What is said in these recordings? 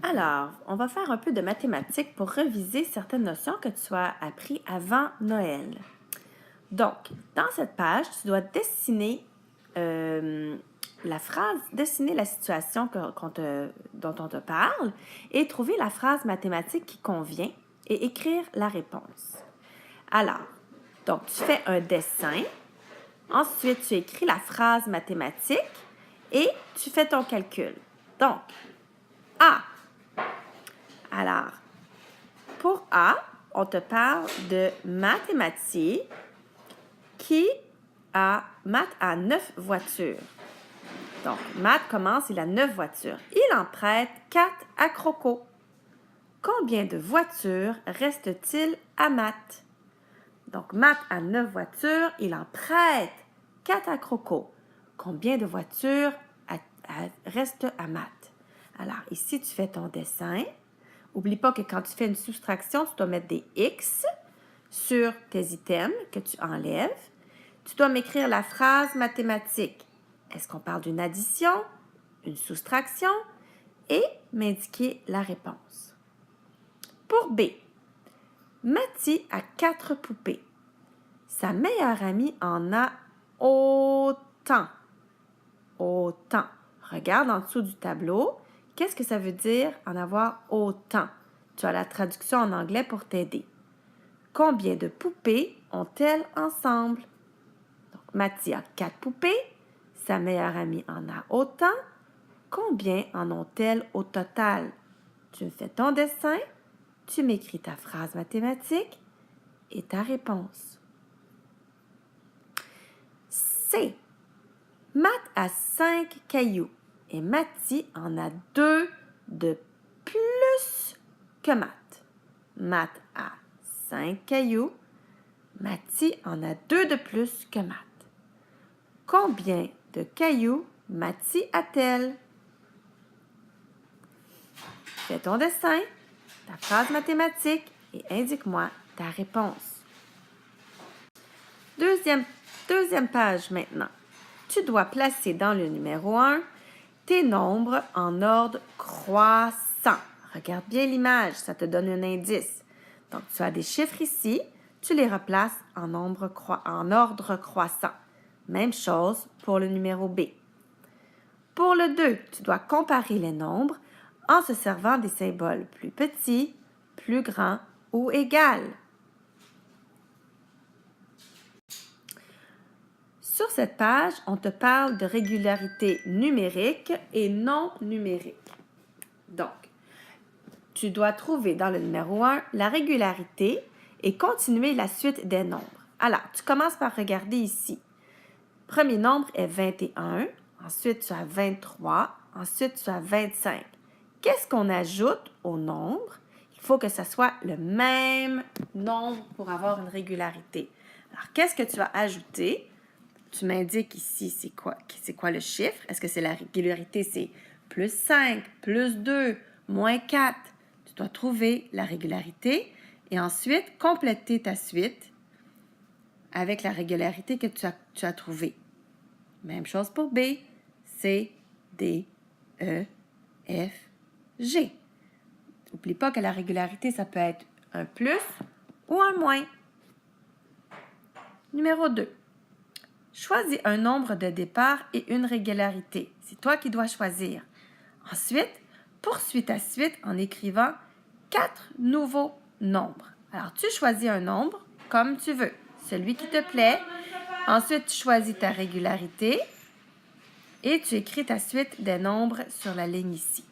Alors, on va faire un peu de mathématiques pour reviser certaines notions que tu as apprises avant Noël. Donc, dans cette page, tu dois dessiner la phrase, dessiner la situation dont on te parle et trouver la phrase mathématique qui convient et écrire la réponse. Alors, donc, tu fais un dessin, ensuite tu écris la phrase mathématique et tu fais ton calcul. Donc, A. Alors, pour A, on te parle de mathématiques Matt a 9 voitures. Donc, Matt commence, il a 9 voitures. Il en prête 4 à Croco. Combien de voitures reste-t-il à Matt? Donc, Matt a 9 voitures, il en prête 4 à Croco. Combien de voitures reste à Matt? Alors, ici, tu fais ton dessin. N'oublie pas que quand tu fais une soustraction, tu dois mettre des X sur tes items que tu enlèves. Tu dois m'écrire la phrase mathématique. Est-ce qu'on parle d'une addition, une soustraction? Et m'indiquer la réponse. Pour B, Mathy a 4 poupées. Sa meilleure amie en a autant. Autant. Regarde en dessous du tableau. Qu'est-ce que ça veut dire en avoir autant? Tu as la traduction en anglais pour t'aider. Combien de poupées ont-elles ensemble? Donc, Mathy a 4 poupées. Sa meilleure amie en a autant. Combien en ont-elles au total? Tu me fais ton dessin, tu m'écris ta phrase mathématique et ta réponse. C. Matt a 5 cailloux et Mathy en a 2 de plus que Matt. Matt a 5 cailloux, Mathy en a 2 de plus que Matt. Combien de cailloux Mathy a-t-elle? Fais ton dessin, ta phrase mathématique et indique-moi ta réponse. Deuxième page maintenant. Tu dois placer dans le numéro 1 tes nombres en ordre croissant. Regarde bien l'image, ça te donne un indice. Donc, tu as des chiffres ici, tu les replaces en ordre croissant. Même chose pour le numéro B. Pour le 2, tu dois comparer les nombres en se servant des symboles plus petits, plus grands ou égal. Sur cette page, on te parle de régularité numérique et non numérique. Donc, tu dois trouver dans le numéro 1 la régularité et continuer la suite des nombres. Alors, tu commences par regarder ici. Premier nombre est 21, ensuite tu as 23, ensuite tu as 25. Qu'est-ce qu'on ajoute au nombre? Il faut que ce soit le même nombre pour avoir une régularité. Alors, qu'est-ce que tu vas ajouter? Tu m'indiques ici c'est quoi le chiffre. Est-ce que c'est la régularité? C'est plus 5, plus 2, moins 4. Tu dois trouver la régularité et ensuite compléter ta suite avec la régularité que tu as trouvée. Même chose pour B, C, D, E, F, G. N'oublie pas que la régularité, ça peut être un plus ou un moins. Numéro 2. Choisis un nombre de départ et une régularité. C'est toi qui dois choisir. Ensuite, poursuis ta suite en écrivant 4 nouveaux nombres. Alors, tu choisis un nombre comme tu veux, celui qui te plaît. Ensuite, tu choisis ta régularité et tu écris ta suite des nombres sur la ligne ici.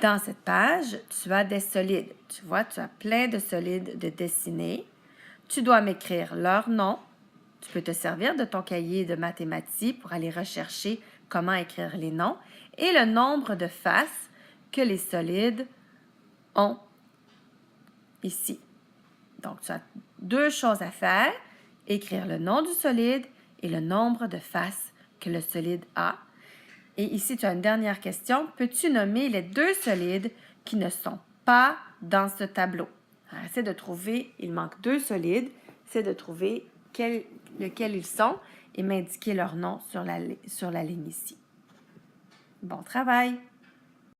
Dans cette page, tu as des solides. Tu vois, tu as plein de solides de dessiner. Tu dois m'écrire leur nom. Tu peux te servir de ton cahier de mathématiques pour aller rechercher comment écrire les noms et le nombre de faces que les solides ont ici. Donc, tu as 2 choses à faire, écrire le nom du solide et le nombre de faces que le solide a. Et ici, tu as une dernière question. Peux-tu nommer les 2 solides qui ne sont pas dans ce tableau? Alors, essaie de trouver, il manque 2 solides, essaie de trouver lequel ils sont et m'indiquer leur nom sur la ligne ici. Bon travail!